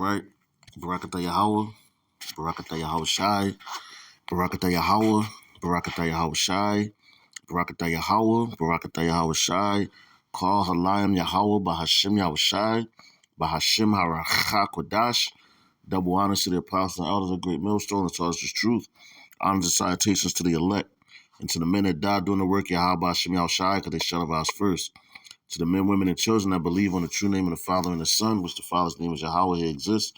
right. Barakatah Yahweh, Barakatah Yahweh Shai, Barakatah Yahweh, Barakatah Yahweh Shai, Barakatah Yahweh, Barakatah Yahweh Shai, Call Halayim Yahweh, Bahashim Yahweh Shai, Bahashim Haracha Kodash. Double honors to the apostles and elders of Great Millstone, and to us is truth. Honors and salutations to the elect, and to the men that died doing the work of Yahweh Bahashim Yahweh Shai, because they shall have ours first. To the men, women, and children that believe on the true name of the Father and the Son, which the Father's name is Yahweh, he exists.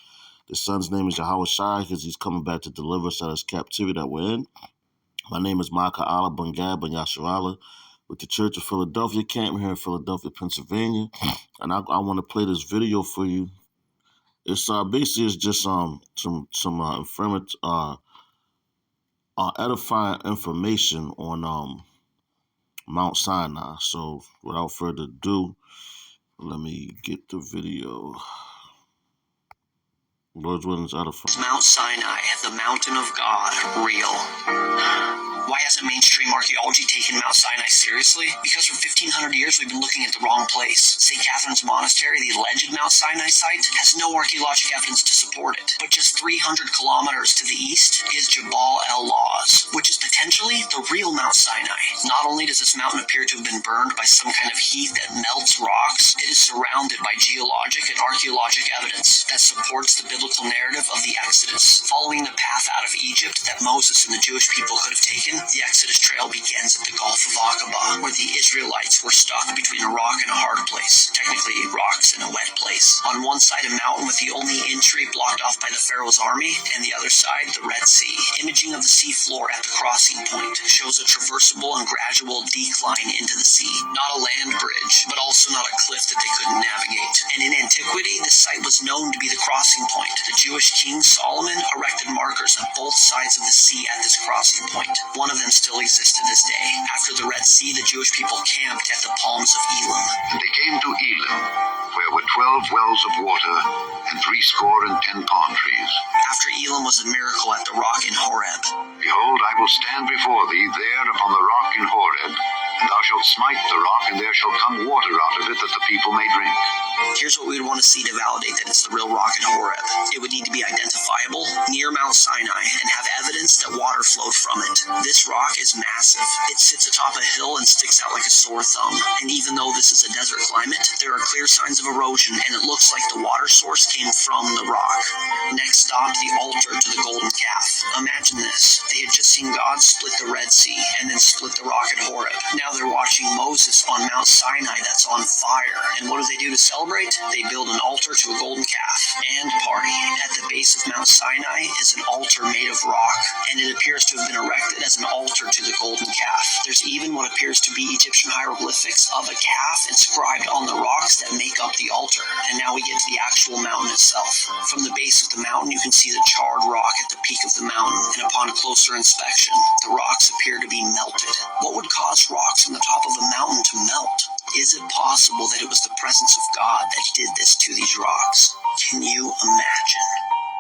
The Son's name is Yahweh Shai, because he's coming back to deliver us out of this captivity that we're in. My name is Micah Allah Bungab Ben Yasharala with the Church of Philadelphia camp here in Philadelphia, Pennsylvania. And I want to play this video for you. It's basically it's just some edifying information on Mount Sinai. So without further ado, let me get the video. Lord's willing is edifying. Mount Sinai, the mountain of God, real. Why hasn't mainstream archaeology taken Mount Sinai seriously? Because for 1,500 years we've been looking at the wrong place. St. Catherine's Monastery, the alleged Mount Sinai site, has no archaeologic evidence to support it. But just 300 kilometers to the east is Jabal el-Lawz, which is potentially the real Mount Sinai. Not only does this mountain appear to have been burned by some kind of heat that melts rocks, it is surrounded by geologic and archaeologic evidence that supports the biblical narrative of the Exodus. Following the path out of Egypt that Moses and the Jewish people could have taken, the Exodus trail begins at the Gulf of Aqaba, where the Israelites were stuck between a rock and a hard place. Technically, rocks in a wet place. On one side, a mountain with the only entry blocked off by the Pharaoh's army, and the other side, the Red Sea. Imaging of the sea floor at the crossing point shows a traversable and gradual decline into the sea. Not a land bridge, but also not a cliff that they couldn't navigate. And in antiquity, this site was known to be the crossing point. The Jewish king Solomon erected markers on both sides of the sea at this crossing point. One of them still exists to this day. After the Red Sea, the Jewish people camped at the Palms of Elam. And they came to Elam, where were 12 wells of water, and 70 palm trees. After Elam was the miracle at the rock in Horeb. Behold, I will stand before thee there upon the rock in Horeb, and thou shalt smite the rock, and there shall come water out of it, that the people may drink. Here's what we would want to see to validate that it's the real rock in Horeb. It would need to be identifiable near Mount Sinai and have evidence that water flowed from it. This rock is massive. It sits atop a hill and sticks out like a sore thumb. And even though this is a desert climate, there are clear signs of erosion, and it looks like the water source came from the rock. Next stop, the altar to the golden calf. Imagine this. They had just seen God split the Red Sea and then split the rock at Horeb. Now they're watching Moses on Mount Sinai that's on fire. And what do they do to celebrate? They build an altar to a golden calf and party. At the base of Mount Sinai is an altar made of rock, and it appears to have been erected as an altar to the golden calf. There's even what appears to be Egyptian hieroglyphics of a calf inscribed on the rocks that make up the altar. And now we get to the actual mountain itself. From the base of the mountain, you can see the charred rock at the peak of the mountain, and upon closer inspection, the rocks appear to be melted. What would cause rocks on the top of a mountain to melt? Is it possible that it was the presence of God that did this to these rocks? Can you imagine?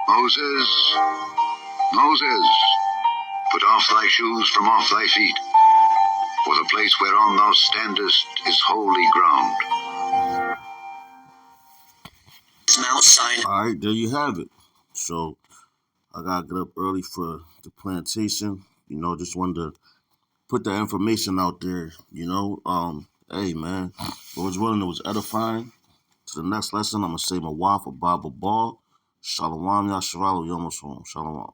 Moses, Moses, put off thy shoes from off thy feet, for the place whereon thou standest is holy ground. Mount Sinai. All right, there you have it. So I gotta get up early for the plantation. Just wanted to put that information out there. Hey man, Lord's willing, it was edifying. To the next lesson, I'm gonna say my wife a Bible ball. Shalom, Yasharala, Yom Shalom. Shalom.